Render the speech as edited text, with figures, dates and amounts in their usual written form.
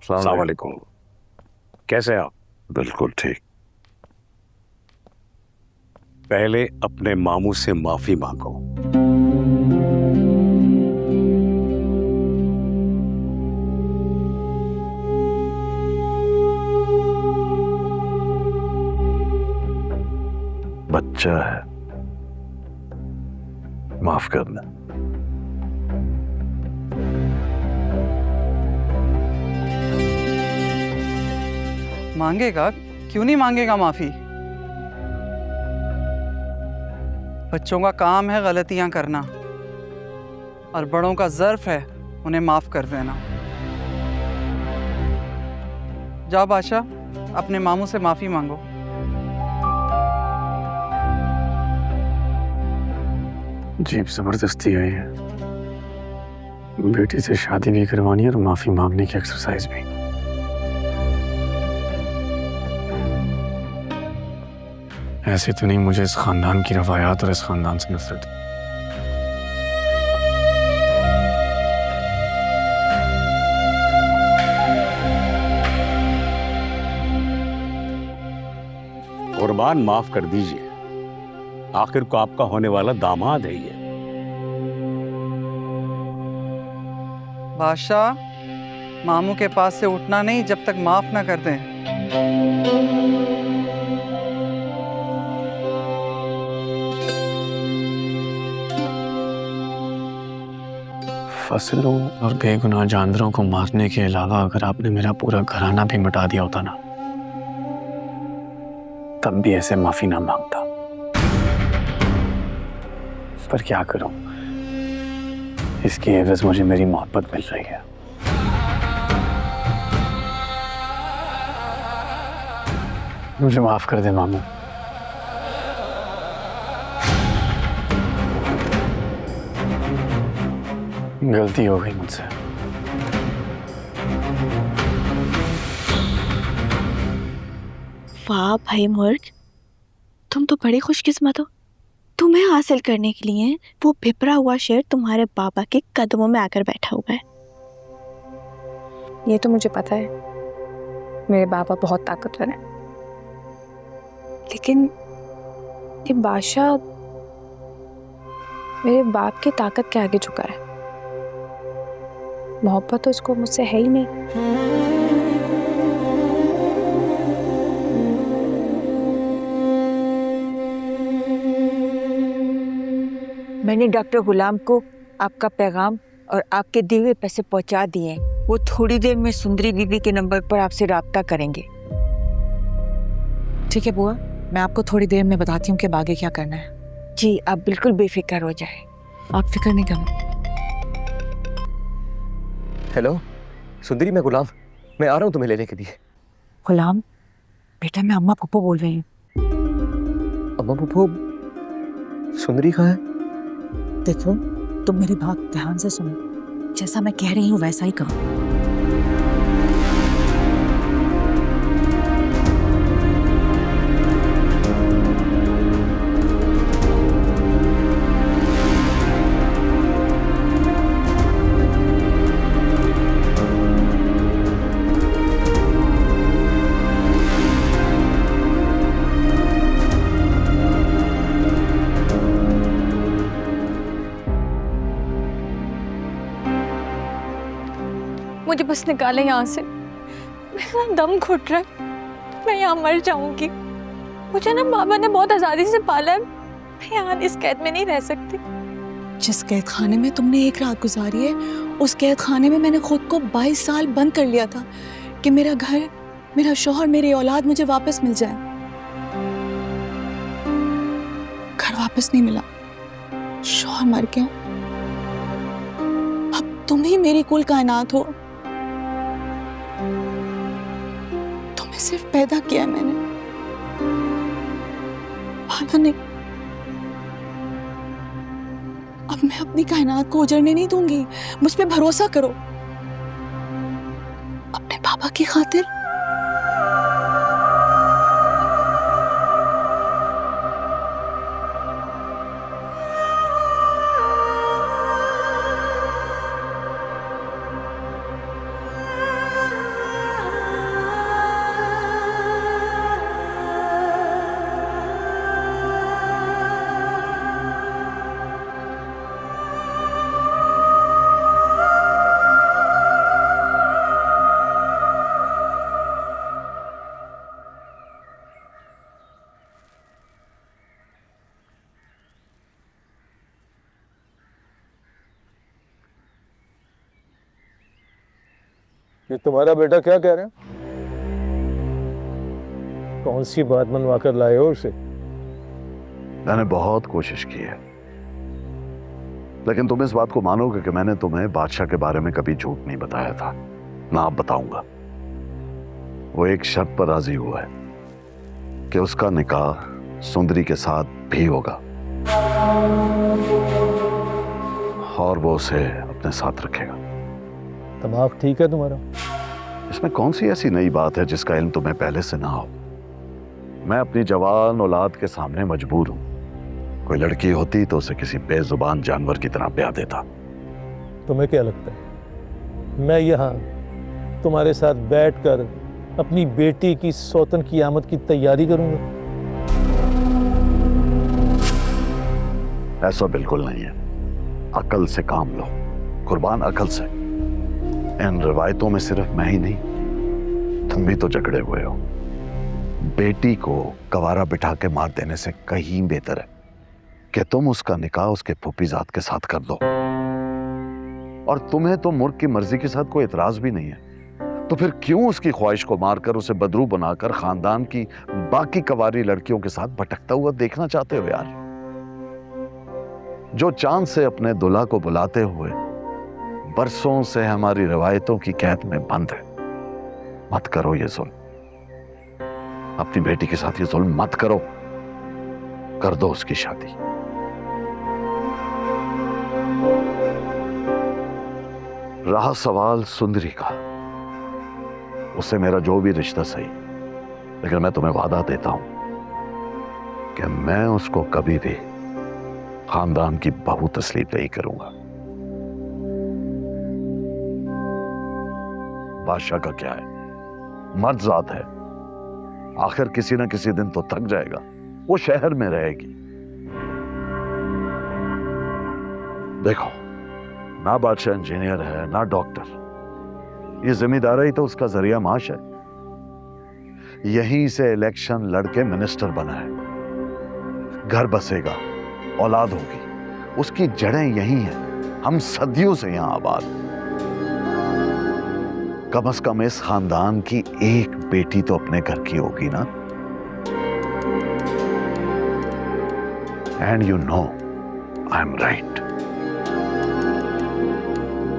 अस्सलाम वालेकुम। कैसे आप? बिल्कुल ठीक। पहले अपने मामू से माफी मांगो। बच्चा है, माफ करना। मांगेगा? क्यों नहीं मांगेगा माफी? बच्चों का काम है गलतियां करना और बड़ों का ज़र्फ है उन्हें माफ कर देना। जाओ बादशाह, अपने मामू से माफी मांगो। जीप जबरदस्ती आई है। बेटी से शादी भी करवानी है और माफी मांगने की एक्सरसाइज भी। ऐसे तो नहीं, मुझे इस खानदान की रवायात और इस खानदान से नफरत है। कुर्बान, माफ कर दीजिए, आखिर को आपका होने वाला दामाद है ये। बादशाह, मामू के पास से उठना नहीं जब तक माफ ना कर दें। फसलों और बेगुनाह जानवरों को मारने के अलावा अगर आपने मेरा पूरा घराना भी मिटा दिया होता ना, तब भी ऐसे माफी ना मांगता। पर क्या करूं, इसकी एवज मुझे मेरी मोहब्बत मिल रही है। मुझे माफ कर दे मामू। गलती हो गई मुझसे। वाह भाई मुर्ग, तुम तो बड़े खुशकिस्मत हो। तुम्हें हासिल करने के लिए वो भिपरा हुआ शेर तुम्हारे बाबा के कदमों में आकर बैठा हुआ है। ये तो मुझे पता है, मेरे बाबा बहुत ताकतवर हैं। लेकिन ये बादशाह मेरे बाप की ताकत के आगे झुका है। मोहब्बत तो इसको मुझसे है ही नहीं। मैंने डॉक्टर गुलाम को आपका पैगाम और आपके दिए हुए पैसे पहुंचा दिए हैं। वो थोड़ी देर में सुंदरी बीबी के नंबर पर आपसे राब्ता करेंगे। ठीक है बुआ, मैं आपको थोड़ी देर में बताती हूँ कि आगे क्या करना है। जी, आप बिल्कुल बेफिक्र हो जाए। आप फिक्र नहीं करना। हेलो सुंदरी, मैं गुलाम, मैं आ रहा हूँ तुम्हें लेने के लिए। गुलाम बेटा, मैं अम्मा पप्पू बोल रही हूँ। अम्मा पप्पू, सुंदरी कहाँ है? देखो, तुम मेरी बात ध्यान से सुनो। जैसा मैं कह रही हूँ वैसा ही करो। मुझे बस निकाले यहाँ से, मेरा दम घुट रहा है, मैं यहाँ मर जाऊंगी। मुझे ना बाबा ने बहुत आजादी से पाला है, मैं यहाँ इस कैद में नहीं रह सकती। जिस कैद खाने में तुमने एक रात गुजारी है, उस कैद खाने में मैंने खुद को 22 साल बंद कर लिया था कि मेरा घर, मेरा शौहर, मेरी औलाद मुझे वापस मिल जाए। घर वापस नहीं मिला, शौहर मर गया। अब तुम ही मेरी कुल कायनात हो। तुम्हें सिर्फ पैदा किया मैंने, पाला नहीं। अब मैं अपनी कायनात को उजड़ने नहीं दूंगी। मुझ पे भरोसा करो, अपने पापा की खातिर। ये तुम्हारा बेटा क्या कह रहा है? कौन सी बात मनवा कर लाए हो उसे? मैंने बहुत कोशिश की है, लेकिन तुम इस बात को मानोगे कि मैंने तुम्हें बादशाह के बारे में कभी झूठ नहीं बताया था ना अब बताऊंगा। वो एक शर्त पर राजी हुआ है कि उसका निकाह सुंदरी के साथ भी होगा और वो उसे अपने साथ रखेगा। दिमाग ठीक है तुम्हारा? इसमें कौन सी ऐसी नई बात है जिसका इल्म तुम्हें पहले से ना हो? मैं अपनी जवान औलाद के सामने मजबूर हूं। कोई लड़की होती तो उसे किसी बेजुबान जानवर की तरह ब्याह देता। तुम्हें क्या लगता है मैं यहाँ तुम्हारे साथ बैठकर अपनी बेटी की सौतन की आमद की तैयारी करूंगा? ऐसा बिल्कुल नहीं है। अकल से काम लो, कुर्बान, अकल से। इन रिवायतों में सिर्फ मैं ही नहीं, तुम भी तो जकड़े हुए हो। बेटी को गवारा बिठा के मार देने से कहीं बेहतर है कि तुम उसका निकाह उसके फूफीजाद के साथ कर दो। और तुम्हें तो मुर्ग की मर्जी के साथ कोई एतराज भी नहीं है, तो फिर क्यों उसकी ख्वाहिश को मारकर उसे बदरू बनाकर खानदान की बाकी कवारी लड़कियों के साथ भटकता हुआ देखना चाहते हो यार? जो चांद से अपने दुल्हा को बुलाते हुए बरसों से हमारी रिवायतों की कैद में बंद है। मत करो ये जुल्म, अपनी बेटी के साथ ये जुल्म मत करो। कर दो उसकी शादी। रहा सवाल सुंदरी का, उससे मेरा जो भी रिश्ता सही, लेकिन मैं तुम्हें वादा देता हूं कि मैं उसको कभी भी खानदान की बहू तस्लीम नहीं करूंगा। बादशाह का क्या है, मर्द जात है, आखिर किसी ना किसी दिन तो थक जाएगा। वो शहर में रहेगी। देखो, ना बादशाह इंजीनियर है ना डॉक्टर, ये जिम्मेदारी तो उसका जरिया माश है। यहीं से इलेक्शन लड़के मिनिस्टर बना है, घर बसेगा, औलाद होगी, उसकी जड़ें यहीं हैं। हम सदियों से यहां आबाद। कम से कम इस खानदान की एक बेटी तो अपने घर की होगी ना। And you know I am right.